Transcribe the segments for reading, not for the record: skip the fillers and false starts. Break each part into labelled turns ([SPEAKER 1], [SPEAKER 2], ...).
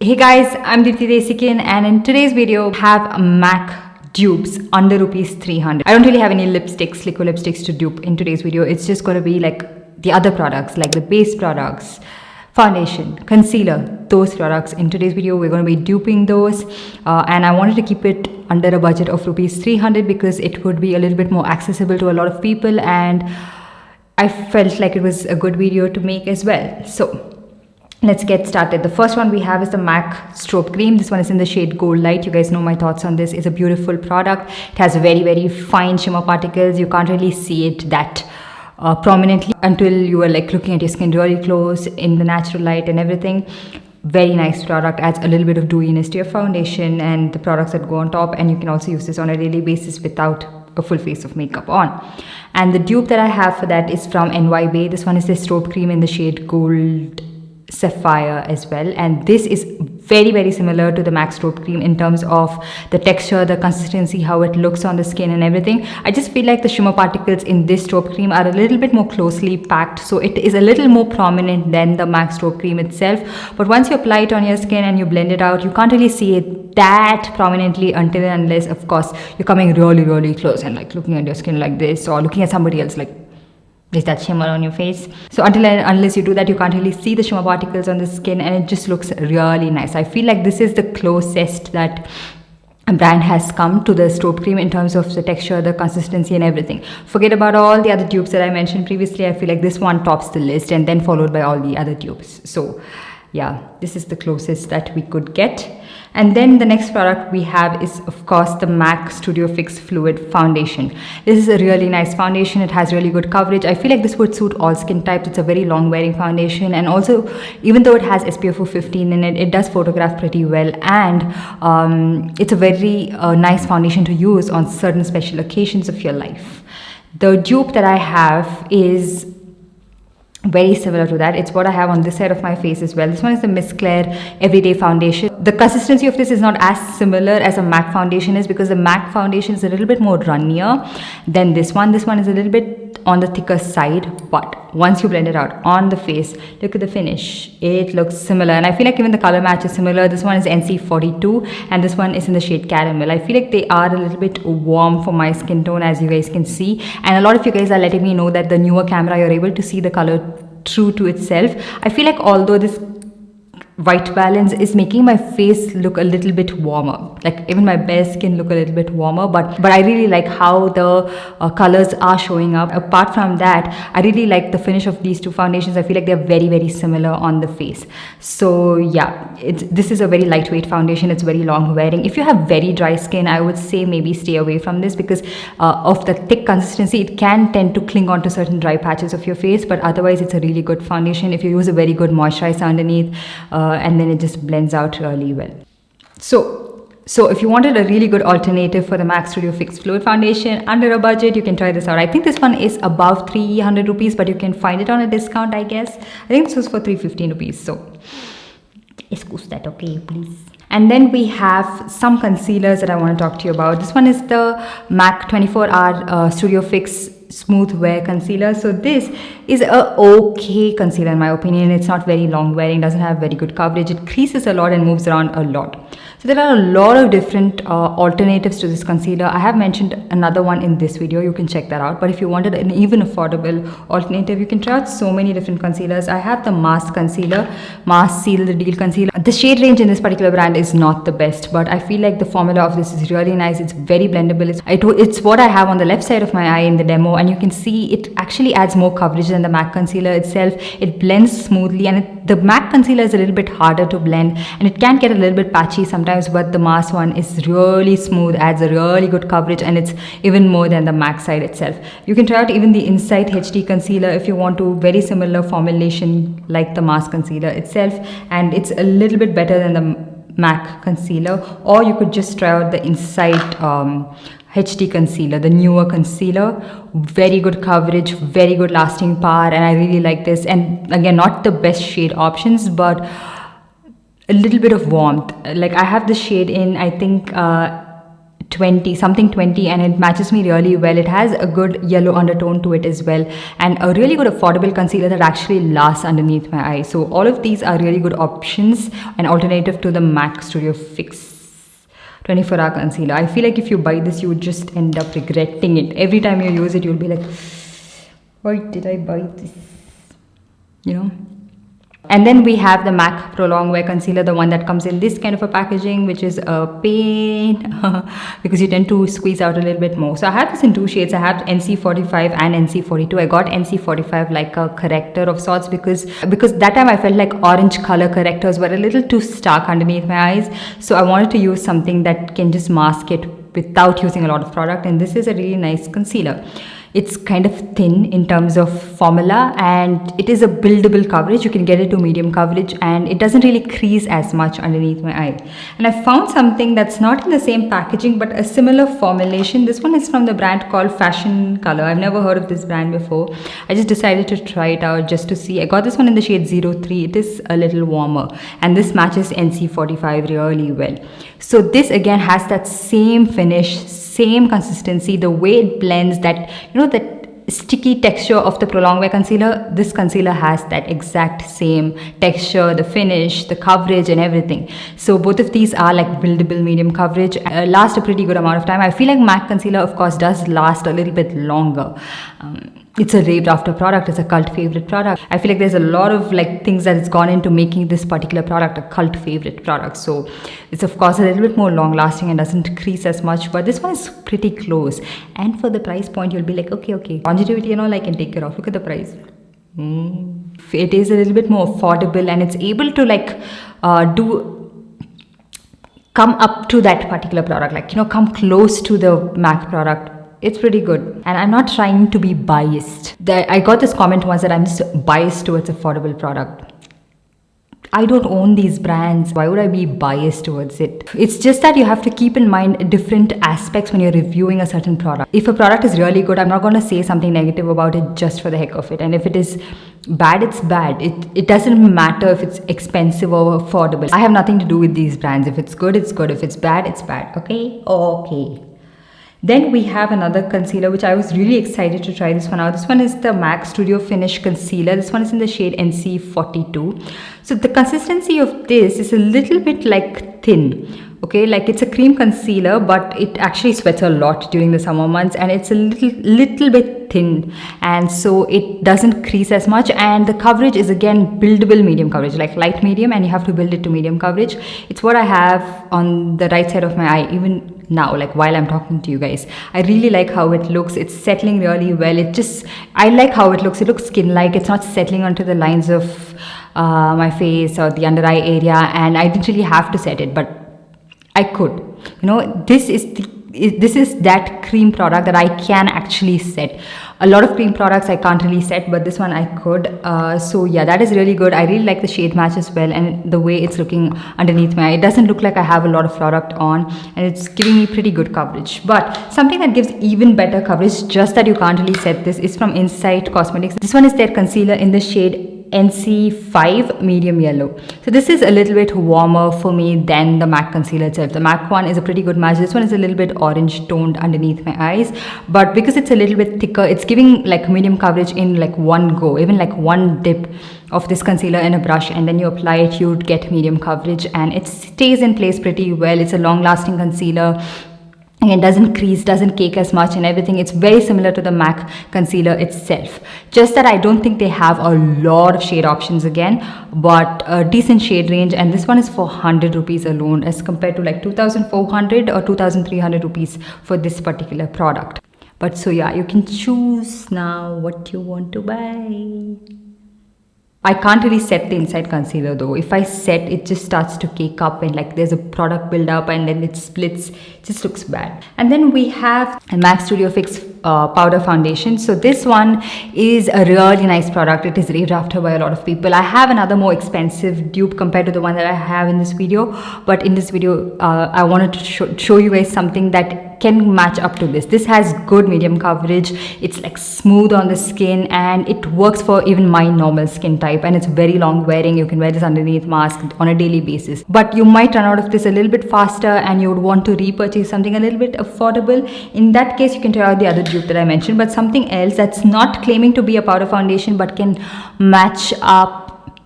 [SPEAKER 1] Hey guys, I'm Deepthi Desikan, and in today's video I have a MAC dupes under rupees 300. I don't really have any lipsticks, liquid lipsticks to dupe in today's video. It's just going to be like the other products, like the base products, foundation, concealer, those products. In today's video we're going to be duping those, and I wanted to keep it under a budget of rupees 300 because it would be a little bit more accessible to a lot of people, and I felt like it was a good video to make as well. So let's get started. The first one we have is the MAC strobe cream. This one is in the shade goldlite. You guys know my thoughts on this. It's a beautiful product. It has very fine shimmer particles. You can't really see it that prominently until you are like looking at your skin really close in the natural light and everything. Very nice product. Adds a little bit of dewiness to your foundation and the products that go on top, and you can also use this on a daily basis without a full face of makeup on. And the dupe that I have for that is from NY Bay. This one is the strobe cream in the shade gold sapphire as well, and this is very similar to the MAC strobe cream in terms of the texture, the consistency, how it looks on the skin and everything. I just feel like the shimmer particles in this strobe cream are a little bit more closely packed, so it is a little more prominent than the MAC strobe cream itself. But once you apply it on your skin and you blend it out, you can't really see it that prominently until and unless, of course, you're coming really close and like looking at your skin like this, or looking at somebody else like is that shimmer on your face. So until and unless you do that, you can't really see the shimmer particles on the skin, and it just looks really nice. I feel like this is the closest that a brand has come to the strobe cream in terms of the texture, the consistency and everything. Forget about all the other dupes that I mentioned previously. I feel like this one tops the list, and then followed by all the other dupes. So yeah, this is the closest that we could get. And then the next product we have is, of course, the MAC Studio Fix Fluid Foundation. This is a really nice foundation. It has really good coverage. I feel like this would suit all skin types. It's a very long wearing foundation, and also even though it has SPF of 15 in it, it does photograph pretty well, and it's a very nice foundation to use on certain special occasions of your life. The dupe that I have is very similar to that. It's what I have on this side of my face as well. This one is the Miss Claire Everyday Foundation. The consistency of this is not as similar as a MAC foundation is, because the MAC foundation is a little bit more runnier than this one. This one is a little bit on the thicker side, but once you blend it out on the face, look at the finish. It looks similar, and I feel like even the color match is similar. This one is NC42 and this one is in the shade caramel. I feel like they are a little bit warm for my skin tone, as you guys can see, and a lot of you guys are letting me know that the newer camera you're able to see the color true to itself. I feel like although this white balance is making my face look a little bit warmer, like even my bare skin look a little bit warmer, but I really like how the colors are showing up. Apart from that, I really like the finish of these two foundations. I feel like they're very similar on the face. So yeah, this is a very lightweight foundation. It's very long wearing. If you have very dry skin, I would say maybe stay away from this, because of the thick consistency, it can tend to cling on to certain dry patches of your face. But otherwise, it's a really good foundation if you use a very good moisturizer underneath, and then it just blends out really well. So if you wanted a really good alternative for the MAC Studio Fix Fluid Foundation under a budget, you can try this out. I think this one is above 300 rupees, but you can find it on a discount, I guess. I think this was for 315 rupees. So excuse that, okay, please. And then we have some concealers that I want to talk to you about. This one is the MAC 24-Hour Studio Fix Smooth Wear Concealer. So this is a okay concealer in my opinion. It's not very long wearing, doesn't have very good coverage. It creases a lot and moves around a lot. So there are a lot of different alternatives to this concealer. I have mentioned another one in this video. You can check that out. But if you wanted an even affordable alternative, you can try out so many different concealers. I have the Mask Concealer, Mask Seal the Deal Concealer. The shade range in this particular brand is not the best, but I feel like the formula of this is really nice. It's very blendable. It's what I have on the left side of my eye in the demo, and you can see it actually adds more coverage than the MAC concealer itself. It blends smoothly, and the MAC concealer is a little bit harder to blend, and it can get a little bit patchy sometimes, but the Mask one is really smooth, adds a really good coverage, and it's even more than the MAC side itself. You can try out even the Insight HD Concealer if you want to. Very similar formulation like the Mask Concealer itself, and it's a little bit better than the MAC concealer. Or you could just try out the Insight HD Concealer, the newer concealer. Very good coverage, very good lasting power, and I really like this. And again, not the best shade options, but a little bit of warmth. Like I have the shade in, I think 20 something 20, and it matches me really well. It has a good yellow undertone to it as well, and a really good affordable concealer that actually lasts underneath my eye. So all of these are really good options, an alternative to the MAC Studio Fix 24-hour concealer. I feel like if you buy this, you would just end up regretting it. Every time you use it, you'll be like, why did I buy this? You know? And then we have the MAC Pro Longwear Concealer, the one that comes in this kind of a packaging, which is a pain because you tend to squeeze out a little bit more. So I have this in two shades. I have NC45 and NC42. I got NC45 like a corrector of sorts because that time I felt like orange color correctors were a little too stark underneath my eyes. So I wanted to use something that can just mask it without using a lot of product. And this is a really nice concealer. It's kind of thin in terms of formula, and it is a buildable coverage. You can get it to medium coverage, and it doesn't really crease as much underneath my eye. And I found something that's not in the same packaging but a similar formulation. This one is from the brand called Fashion Color. I've never heard of this brand before. I just decided to try it out just to see. I got this one in the shade 03. It is a little warmer, and this matches NC45 really well. So this again has that same finish, same consistency, the way it blends, that, you know, that sticky texture of the Pro Longwear concealer. This concealer has that exact same texture, the finish, the coverage and everything. So both of these are like buildable medium coverage, last a pretty good amount of time. I feel like MAC concealer of course does last a little bit longer. It's a raved after product. It's a cult favorite product. I feel like there's a lot of like things that has gone into making this particular product a cult favorite product. So it's of course a little bit more long lasting and doesn't crease as much, but this one is pretty close. And for the price point, you'll be like, okay, longevity and all I can take care of. Look at the price. It is a little bit more affordable, and it's able to like come up to that particular product, like, you know, come close to the MAC product. It's pretty good, and I'm not trying to be biased. I got this comment once that I'm just biased towards affordable product. I don't own these brands. Why would I be biased towards it? It's just that you have to keep in mind different aspects when you're reviewing a certain product. If a product is really good, I'm not going to say something negative about it just for the heck of it. And if it is bad, it's bad. It doesn't matter if it's expensive or affordable. I have nothing to do with these brands. If it's good, it's good. If it's bad, it's bad. Okay? Okay. Then we have another concealer which I was really excited to try this one out. This one is the MAC Studio Finish Concealer. This one is in the shade NC42. So the consistency of this is a little bit like thin. Okay, like it's a cream concealer, but it actually sweats a lot during the summer months, and it's a little bit thin, and so it doesn't crease as much. And the coverage is again buildable medium coverage, like light medium, and you have to build it to medium coverage. It's what I have on the right side of my eye even now, like while I'm talking to you guys. I really like how it looks. It's settling really well. I like how it looks. It looks skin-like. It's not settling onto the lines of my face or the under eye area, and I didn't really have to set it, but I could. You know, this is that cream product that I can actually set. A lot of cream products I can't really set, but this one I could. So yeah, that is really good. I really like the shade match as well, and the way it's looking underneath my eye. It doesn't look like I have a lot of product on, and it's giving me pretty good coverage. But something that gives even better coverage, just that you can't really set this, is from Insight Cosmetics. This one is their concealer in the shade NC5 medium yellow. So this is a little bit warmer for me than the MAC concealer itself. The MAC one is a pretty good match. This one is a little bit orange toned underneath my eyes, but because it's a little bit thicker, it's giving like medium coverage in like one go. Even like one dip of this concealer in a brush and then you apply it, you'd get medium coverage, and it stays in place pretty well. It's a long lasting concealer. It doesn't crease, doesn't cake as much and everything. It's very similar to the MAC concealer itself. Just that I don't think they have a lot of shade options again, but a decent shade range. And this one is for 100 rupees alone as compared to like 2,400 or 2,300 rupees for this particular product. But so yeah, you can choose now what you want to buy. I can't really set the inside concealer though. If I set, it just starts to cake up and like there's a product build up and then it splits. It just looks bad. And then we have a MAC Studio Fix powder foundation. So this one is a really nice product. It is raved after by a lot of people. I have another more expensive dupe compared to the one that I have in this video. But in this video, I wanted to show you guys something that that can match up to this. This has good medium coverage. It's like smooth on the skin, and it works for even my normal skin type, and it's very long wearing. You can wear this underneath mask on a daily basis. But you might run out of this a little bit faster and you would want to repurchase something a little bit affordable. In that case, you can try out the other dupe that I mentioned, but something else that's not claiming to be a powder foundation but can match up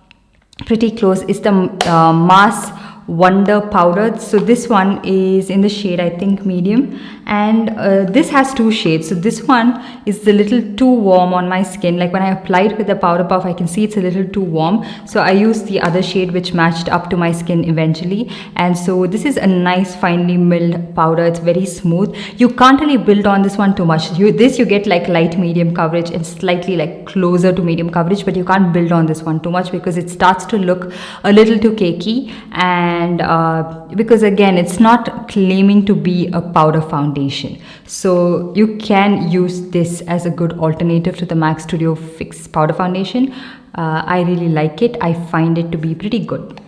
[SPEAKER 1] pretty close is the Mars Wonder powder. So this one is in the shade, I think, medium, and this has two shades. So this one is a little too warm on my skin. Like when I applied with the powder puff, I can see it's a little too warm, so I used the other shade which matched up to my skin eventually. And so this is a nice finely milled powder. It's very smooth. You can't really build on this one too much. You get like light medium coverage and slightly like closer to medium coverage, but you can't build on this one too much because it starts to look a little too cakey. And because again, it's not claiming to be a powder foundation, so you can use this as a good alternative to the MAC Studio Fix powder foundation. I really like it. I find it to be pretty good.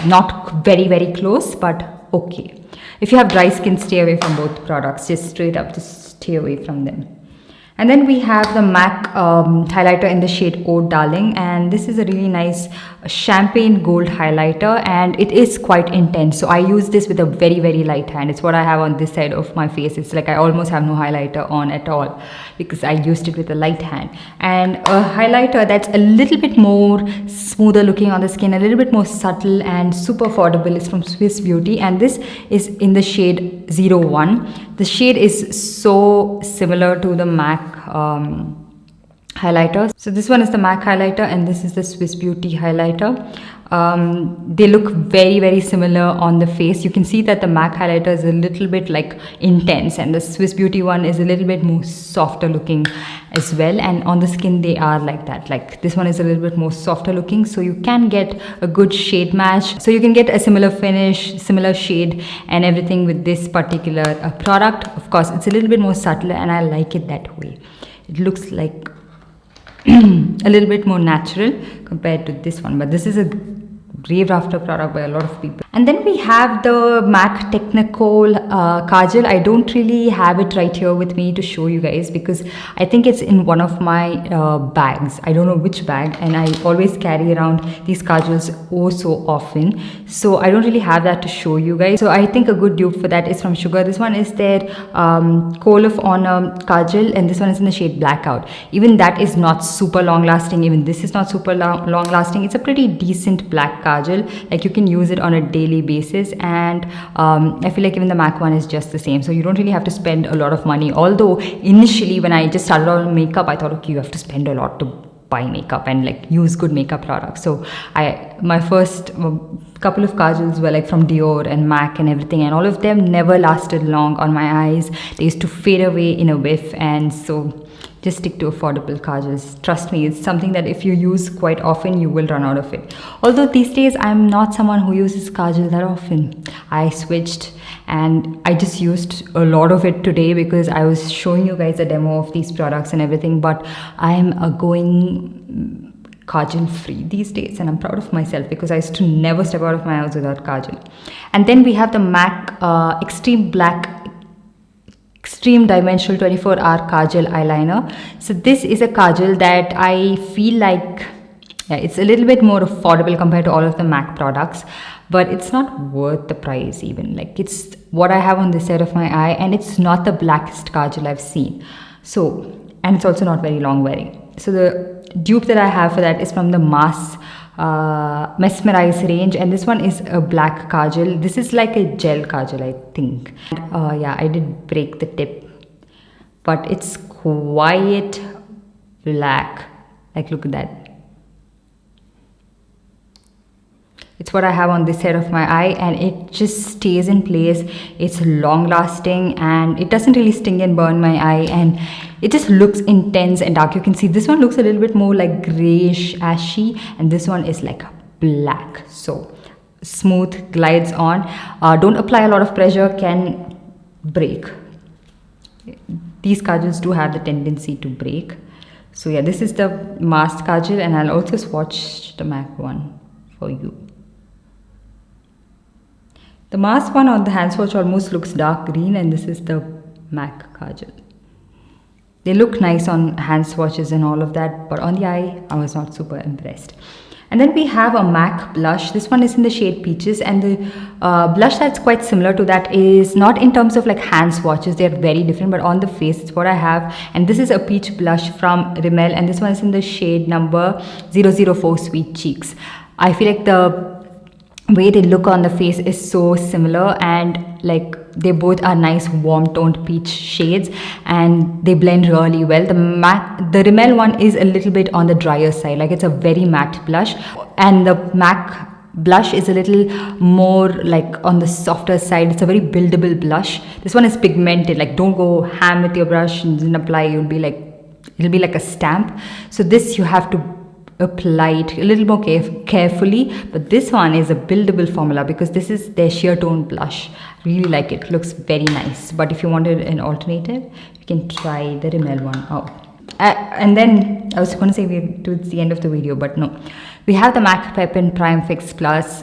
[SPEAKER 1] Not very close, but okay. If you have dry skin, stay away from both products. Just straight up, just stay away from them. And then we have the MAC highlighter in the shade Oh Darling, and this is a really nice champagne gold highlighter, and it is quite intense. So I use this with a very light hand. It's what I have on this side of my face. It's like I almost have no highlighter on at all because I used it with a light hand. And a highlighter that's a little bit more smoother looking on the skin, a little bit more subtle and super affordable is from Swiss Beauty, and this is in the shade 01. The shade is so similar to the MAC highlighter. So this one is the MAC highlighter and this is the Swiss Beauty highlighter. They look very similar on the face. You can see that the MAC highlighter is a little bit like intense and the Swiss Beauty one is a little bit more softer looking as well, and on the skin they are like that. Like this one is a little bit more softer looking, so you can get a good shade match. So you can get a similar finish, similar shade and everything with this particular product. Of course, it's a little bit more subtle and I like it that way. It looks like a little bit more natural compared to this one, but this is a raved after product by a lot of people. And then we have the MAC Technakohl Kajal. I don't really have it right here with me to show you guys because I think it's in one of my bags. I don't know which bag, and I always carry around these kajals oh so often, so I don't really have that to show you guys. So I think a good dupe for that is from Sugar. This one is their Kohl of Honor Kajal, and this one is in the shade Blackout. Even that is not super long lasting. Even this is not super long lasting. It's a pretty decent black kajal. Like you can use it on a daily basis, and I feel like even the MAC one is just the same, so you don't really have to spend a lot of money. Although initially when I just started on makeup, I thought, okay, you have to spend a lot to buy makeup and like use good makeup products. So my first couple of kajals were like from Dior and MAC and everything, and all of them never lasted long on my eyes. They used to fade away in a whiff, and so just stick to affordable kajals. Trust me, it's something that if you use quite often, you will run out of it. Although these days, I'm not someone who uses kajal that often. I switched and I just used a lot of it today because I was showing you guys a demo of these products and everything, but I'm going kajal free these days, and I'm proud of myself because I used to never step out of my house without kajal. And then we have the MAC Extreme Dimensional 24-hour Kajal Eyeliner. So this is a kajal that I feel like it's a little bit more affordable compared to all of the MAC products, but it's not worth the price even. Like it's what I have on this side of my eye, and it's not the blackest kajal I've seen. So, and it's also not very long wearing. So the dupe that I have for that is from the Mesmerize range, and this one is a black kajal. This is like a gel kajal, I think. Yeah, I did break the tip, but it's quite black. Like look at that. It's what I have on this side of my eye, and it just stays in place. It's long lasting and it doesn't really sting and burn my eye, and it just looks intense and dark. You can see this one looks a little bit more like grayish ashy, and this one is like black. So smooth, glides on. Don't apply a lot of pressure, can break. These kajals do have the tendency to break. So yeah, this is the masked kajal, and I'll also swatch the MAC one for you. The mask one on the hand swatch almost looks dark green, and this is the MAC Kajal. They look nice on hand swatches and all of that, but on the eye, I was not super impressed. And then we have a MAC blush. This one is in the shade Peaches, and the blush that's quite similar to that is not in terms of like hand swatches, they're very different, but on the face, it's what I have. And this is a peach blush from Rimmel, and this one is in the shade number 004 Sweet Cheeks. I feel like the way they look on the face is so similar, and like they both are nice warm toned peach shades, and they blend really well. The Rimmel one is a little bit on the drier side, like it's a very matte blush, and the MAC blush is a little more like on the softer side. It's a very buildable blush. This one is pigmented, like don't go ham with your brush and then apply, it'll be like a stamp. So this you have to apply it a little more carefully, but this one is a buildable formula because this is their sheer tone blush. Really like it, looks very nice. But if you wanted an alternative, you can try the Rimmel one out. And then I was going to say we're towards the end of the video, but no, we have the MAC Pep and Prime Fix Plus.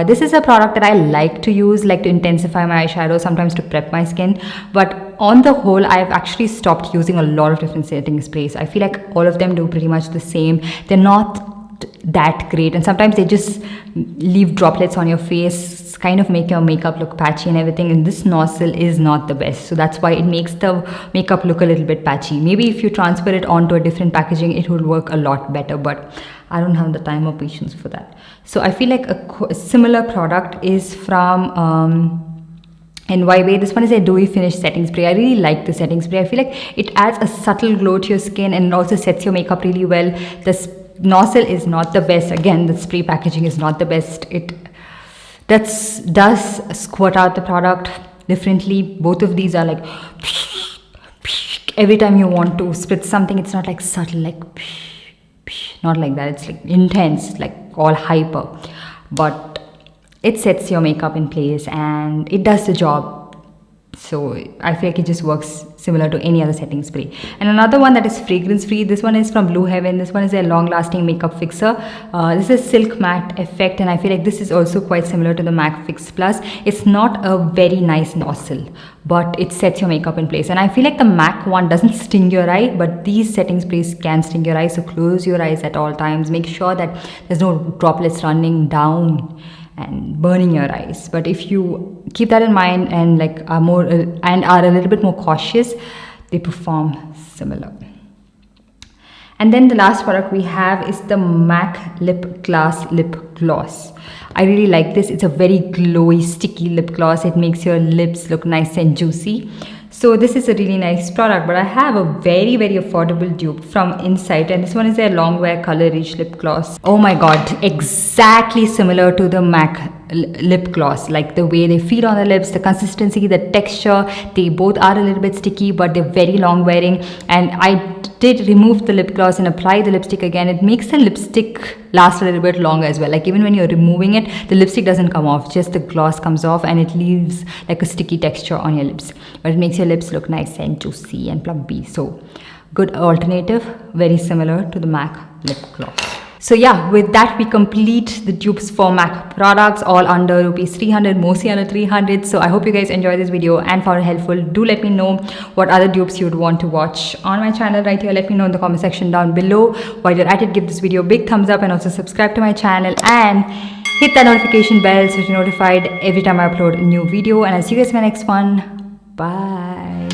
[SPEAKER 1] This is a product that I like to use, like to intensify my eyeshadow, sometimes to prep my skin, but on the whole I've actually stopped using a lot of different setting sprays. I feel like all of them do pretty much the same. They're not that great, and sometimes they just leave droplets on your face, kind of make your makeup look patchy and everything, and this nozzle is not the best, so that's why it makes the makeup look a little bit patchy. Maybe if you transfer it onto a different packaging, it will work a lot better, but I don't have the time or patience for that. So I feel like a similar product is from NYB. This one is a dewy finish setting spray. I really like the setting spray. I feel like it adds a subtle glow to your skin and also sets your makeup really well. The nozzle is not the best. Again, the spray packaging is not the best. It does squirt out the product differently. Both of these are like every time you want to spritz something, it's not like subtle, like not like that. It's like intense, like all hyper, but it sets your makeup in place and it does the job. So I feel like it just works similar to any other setting spray. And another one that is fragrance free, this one is from Blue Heaven. This one is a long lasting makeup fixer. This is silk matte effect, and I feel like this is also quite similar to the MAC Fix Plus. It's not a very nice nozzle, but it sets your makeup in place. And I feel like the MAC one doesn't sting your eye, but these setting sprays can sting your eyes, so close your eyes at all times. Make sure that there's no droplets running down and burning your eyes. But if you keep that in mind and like are a little bit more cautious, they perform similar. And then the last product we have is the MAC Lip Glass Lip Gloss. I really like this. It's a very glowy, sticky lip gloss. It makes your lips look nice and juicy. So this is a really nice product, but I have a very, very affordable dupe from Insight, and this one is their Longwear Color Rich Lip Gloss. Oh my god, exactly similar to the MAC lip gloss, like the way they feel on the lips, the consistency, the texture. They both are a little bit sticky, but they're very long wearing. And I did remove the lip gloss and apply the lipstick again. It makes the lipstick last a little bit longer as well. Like even when you're removing it, the lipstick doesn't come off, just the gloss comes off, and it leaves like a sticky texture on your lips, but it makes your lips look nice and juicy and plumpy. So good alternative, very similar to the MAC lip gloss. So yeah, with that we complete the dupes for MAC products, all under rupees 300, mostly under 300. So I hope you guys enjoyed this video and found it helpful. Do let me know what other dupes you would want to watch on my channel right here. Let me know in the comment section down below. While you're at it, give this video a big thumbs up and also subscribe to my channel and hit that notification bell so you're notified every time I upload a new video. And I'll see you guys in my next one. Bye.